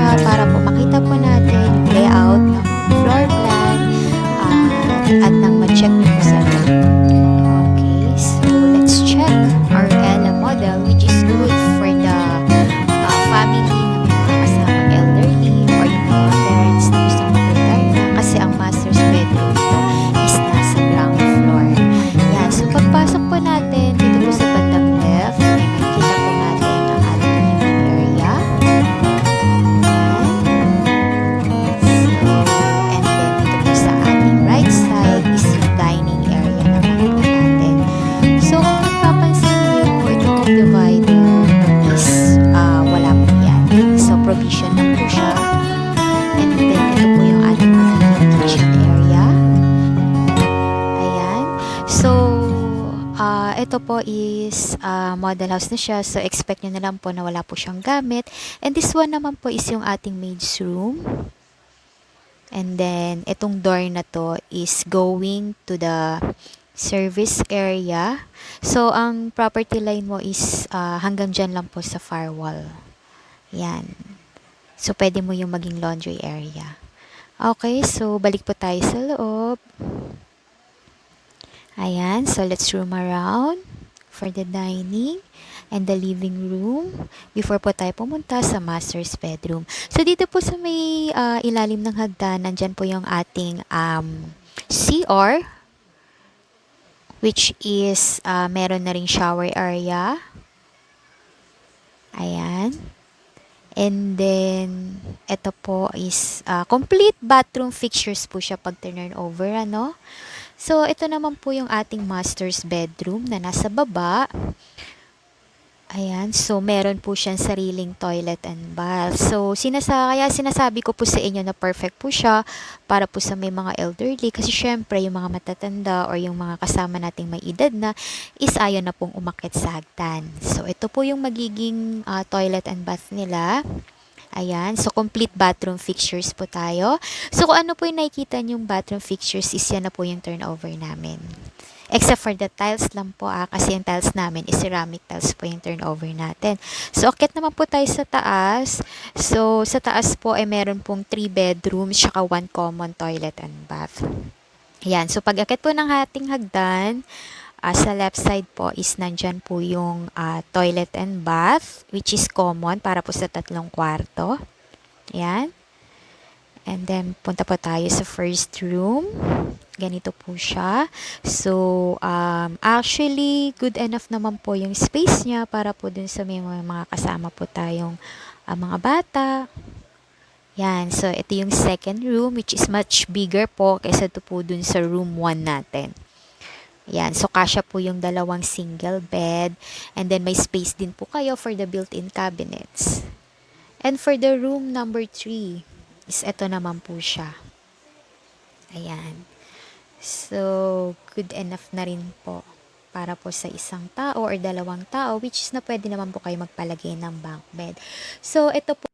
siya para po makita po natin yung layout ng floor plan at nang ma-check nyo po sa loob. Okay, so let's check our Ella model, which is good for the family na may mga kasamang elderly or yung mga parents na gustong mag-retire na, kasi ang master's bedroom ito is nasa ground floor. Yan, so pagpasok po natin dito po sa bandang left, ay makikita po natin ang ating living area. And then dito po sa ating right side is yung dining area naman po natin. So kung mapapansin nyo, ito pong divider is wala po yan. So provision lang po siya. And then ito po yung ating magiging kitchen area. Ayan. So ito po is model house na siya. So expect nyo na lang po na wala po siyang gamit. And this one naman po is yung ating maid's room. And then itong door na to is going to the service area. So ang property line mo is hanggang dyan lang po sa far wall. Yan. So pwede mo yung maging laundry area. Okay, so balik po tayo sa loob. Ayan, so let's roam around for the dining and the living room before po tayo pumunta sa master's bedroom. So dito po sa may ilalim ng hagdan, nandyan po yung ating CR, which is meron na ring shower area. Ayan. And then, ito po is complete bathroom fixtures po siya pag turn over, ano? So, ito naman po yung ating master's bedroom na nasa baba. Ayan. So, meron po siyang sariling toilet and bath. So, kaya sinasabi ko po sa inyo na perfect po siya para po sa may mga elderly. Kasi syempre, yung mga matatanda or yung mga kasama nating may edad na is ayaw na pong umakyat sa hagdan. So, ito po yung magiging toilet and bath nila. Ayan. So, complete bathroom fixtures po tayo. So, kung ano po yung nakikita nyong bathroom fixtures is yan na po yung turnover namin. Except for the tiles lang po kasi yung tiles namin is ceramic tiles po yung turnover natin. So, akit naman po tayo sa taas. So, sa taas po ay meron pong 3 bedrooms tsaka 1 common toilet and bath. Ayan. So, pag akit po ng ating hagdan, sa left side po is nandyan po yung toilet and bath, which is common para po sa 3 kwarto. Ayan. And then, punta po tayo sa first room. Ganito po siya. So, actually, good enough naman po yung space niya para po dun sa may mga kasama po tayong mga bata. Yan. So, ito yung second room, which is much bigger po kaysa ito po dun sa room 1 natin. Yan. So, kasya po yung 2 single bed. And then, may space din po kayo for the built-in cabinets. And for the room number 3, is ito naman po siya. Ayan. So, good enough na rin po para po sa isang tao or 2 tao, which is na pwede naman po kayo magpalagay ng bunk bed. So, ito po